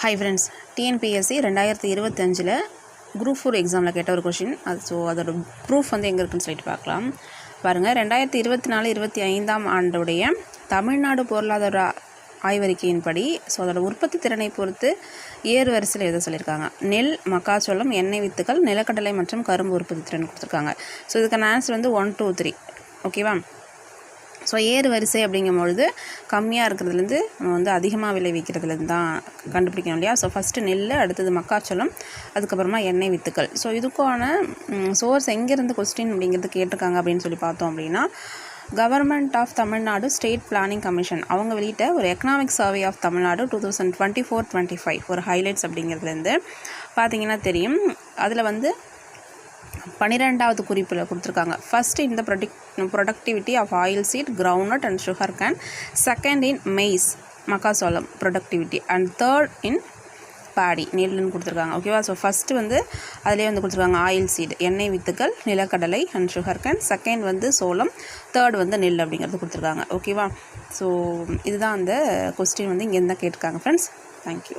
Hi friends, TNPSC 2025 group 4 எக்ஸாமில் கேட்ட ஒரு கொஷின். அதோட ப்ரூஃப் எங்கே இருக்குன்னு சொல்லிட்டு பார்க்கலாம். பாருங்கள், 2024-25 ஆண்டுடைய தமிழ்நாடு பொருளாதார ஆய்வறிக்கையின்படி அதோட உற்பத்தி திறனை பொறுத்து ஏறு வரிசையில் எழுத சொல்லியிருக்காங்க. நெல், மக்காச்சோளம், எண்ணெய் வித்துக்கள், நிலக்கடலை மற்றும் கரும்பு உற்பத்தி திறன் கொடுத்துருக்காங்க. இதுக்கான ஆன்சர் 1, 2, 3. ஓகேவா? ஏறு வரிசை அப்படிங்கும்பொழுது கம்மியாக இருக்கிறதுலேருந்து நம்ம அதிகமாக விளைவிக்கிறதுலேருந்து தான் கண்டுபிடிக்கணும் இல்லையா? ஃபஸ்ட்டு நெல், அடுத்தது மக்காச்சோளம், அதுக்கப்புறமா எண்ணெய் வித்துக்கள். இதுக்கான சோர்ஸ் எங்கேருந்து கொஸ்டின் அப்படிங்கிறது கேட்டிருக்காங்க அப்படின்னு சொல்லி பார்த்தோம் அப்படின்னா, government of Tamil Nadu state planning commission அவங்க வெளியிட்ட ஒரு எக்கனாமிக் சர்வே ஆஃப் தமிழ்நாடு 2024-25 ஒரு ஹைலைட்ஸ் அப்படிங்கிறதுலேருந்து பார்த்தீங்கன்னா தெரியும். அதில் 12வது குறிப்பில் கொடுத்துருக்காங்க. ஃபர்ஸ்ட் இந்த productivity of oil seed, groundnut and sugar cane. Second in maize, மக்காசோளம் productivity. And third in paddy, நெல்லுன்னு கொடுத்துருக்காங்க. ஓகேவா? ஃபஸ்ட்டு அதிலே கொடுத்துருக்காங்க ஆயில் சீட், எண்ணெய் வித்துக்கள், நிலக்கடலை அண்ட் சுகர் கேன். செகண்ட் சோளம், தேர்ட் நெல் அப்படிங்கிறது கொடுத்துருக்காங்க. ஓகேவா? இதுதான் அந்த கொஸ்டின் இங்கேருந்து தான் கேட்டிருக்காங்க ஃப்ரெண்ட்ஸ். தேங்க்யூ.